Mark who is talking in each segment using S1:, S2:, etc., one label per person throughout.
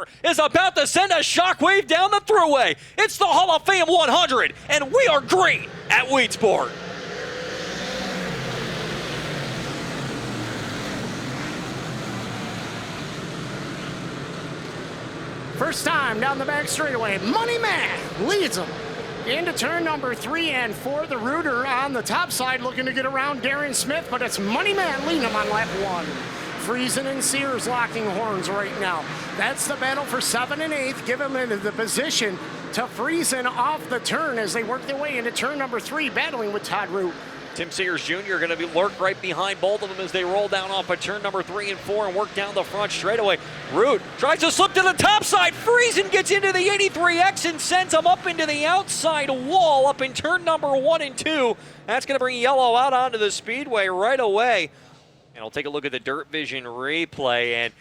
S1: 44 is about to send a shockwave down the thruway. It's the Hall of Fame 100, and we are green at Weedsport.
S2: First time down the back straightaway, Money Man leads them into turn number 3 and 4. The rooter on the top side looking to get around Darren Smith, but it's Money Man leading him on lap 1. Friesen and Sears locking horns right now. That's the battle for 7 and 8th. Give them into the position to Friesen off the turn as they work their way into turn number 3, battling with Todd Root.
S1: Tim Sears Jr. going to be lurked right behind both of them as they roll down off of turn number 3 and 4 and work down the front straightaway. Root tries to slip to the top side. Friesen gets into the 83X and sends him up into the outside wall up in turn number 1 and 2. That's going to bring Yellow out onto the speedway right away. And I'll take a look at the Dirt Vision replay, and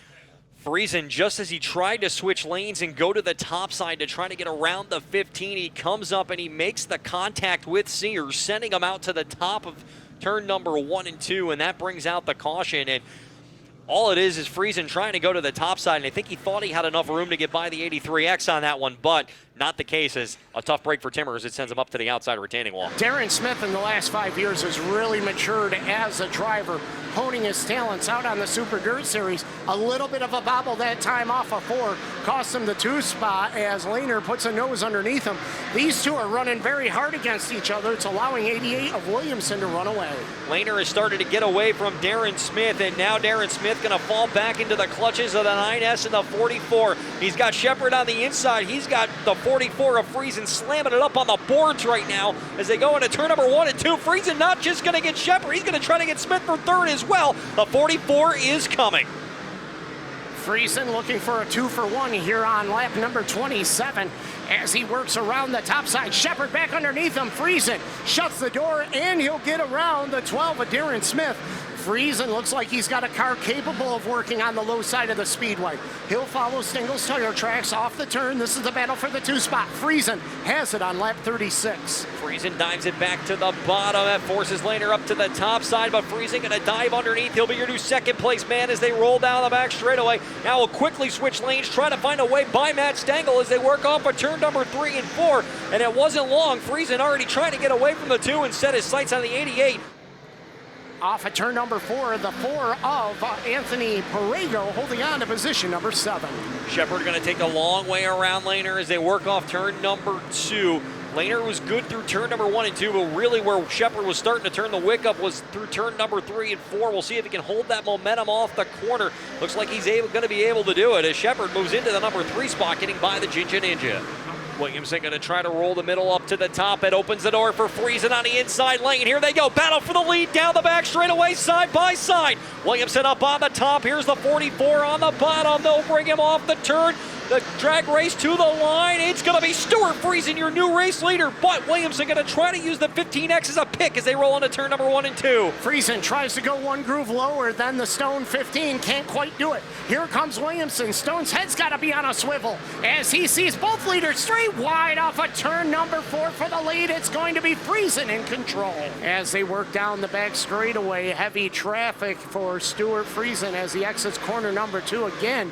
S1: Friesen, just as he tried to switch lanes and go to the top side to try to get around the 15, he comes up and he makes the contact with Sears, sending him out to the top of turn number 1 and 2, and that brings out the caution. And all it is Friesen trying to go to the top side, and I think he thought he had enough room to get by the 83X on that one, but not the case. As a tough break for Timmer as it sends him up to the outside retaining wall.
S2: Darren Smith in the last 5 years has really matured as a driver, honing his talents out on the Super Dirt Series. A little bit of a bobble that time off of 4 cost him the 2 spot as Lehner puts a nose underneath him. These two are running very hard against each other. It's allowing 88 of Williamson to run away.
S1: Lehner has started to get away from Darren Smith, and now Darren Smith going to fall back into the clutches of the 9S and the 44. He's got Shepard on the inside. He's got the 44 of Friesen slamming it up on the boards right now as they go into turn number 1 and 2. Friesen not just going to get Shepard, he's going to try to get Smith for 3rd as well. The 44 is coming.
S2: Friesen looking for a 2-for-1 here on lap number 27 as he works around the top side. Shepard back underneath him. Friesen shuts the door and he'll get around the 12 of Darren Smith. Friesen looks like he's got a car capable of working on the low side of the speedway. He'll follow Stingle's tire tracks off the turn. This is the battle for the 2 spot. Friesen has it on lap 36.
S1: Friesen dives it back to the bottom. That forces Lehner up to the top side, but Friesen going to dive underneath. He'll be your new 2nd place man as they roll down the back straightaway. Now will quickly switch lanes, try to find a way by Matt Stengel as they work off of turn number 3 and 4. And it wasn't long. Friesen already trying to get away from the 2 and set his sights on the 88.
S2: Off of turn number 4, the 4 of Anthony Perego holding on to position number 7.
S1: Shepard going to take a long way around Lehner as they work off turn number 2. Lehner was good through turn number 1 and 2, but really where Shepard was starting to turn the wick up was through turn number 3 and 4. We'll see if he can hold that momentum off the corner. Looks like he's going to be able to do it as Shepard moves into the number 3 spot, getting by the Ginger Ninja. Williamson going to try to roll the middle up to the top. It opens the door for Friesen on the inside lane. Here they go. Battle for the lead down the back straightaway, side by side. Williamson up on the top. Here's the 44 on the bottom. They'll bring him off the turn. The drag race to the line. It's going to be Stuart Friesen, your new race leader. But Williamson going to try to use the 15X as a pick as they roll into turn number 1 and 2.
S2: Friesen tries to go 1 groove lower than the Stone 15. Can't quite do it. Here comes Williamson. Stone's head's got to be on a swivel as he sees both leaders straight wide off of turn number 4 for the lead. It's going to be Friesen in control. As they work down the back straightaway, heavy traffic for Stuart Friesen as he exits corner number 2 again.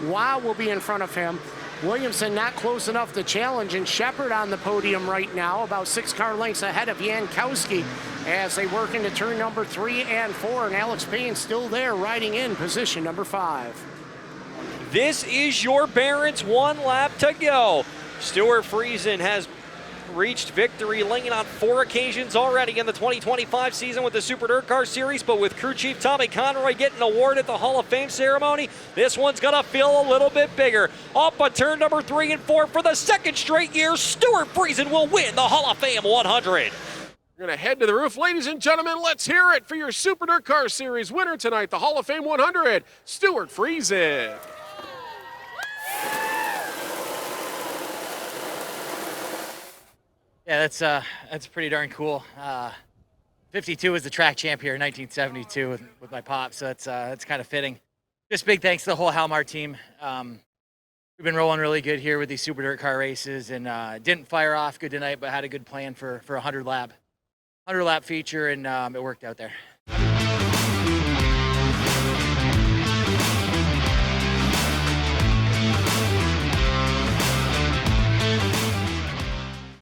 S2: Wow will be in front of him. Williamson not close enough to challenge, and Shepard on the podium right now, about 6 car lengths ahead of Jankowski as they work into turn number 3 and 4, and Alex Payne still there riding in position number 5.
S1: This is your Barron's 1 lap to go. Stuart Friesen has reached victory lane on 4 occasions already in the 2025 season with the Super DIRTcar Series, but with crew chief Tommy Conroy getting an award at the Hall of Fame ceremony, this one's gonna feel a little bit bigger. Off of turn number 3 and 4 for the 2nd straight year, Stuart Friesen will win the Hall of Fame 100.
S3: We're going to head to the roof. Ladies and gentlemen, let's hear it for your Super DIRTcar Series winner tonight, the Hall of Fame 100, Stuart Friesen.
S4: Yeah, that's pretty darn cool. 52 was the track champ here in 1972 with my pop, so that's kind of fitting. Just big thanks to the whole Halmar team. We've been rolling really good here with these Super DIRTcar races, and didn't fire off good tonight, but had a good plan for a 100 lap feature, and it worked out there.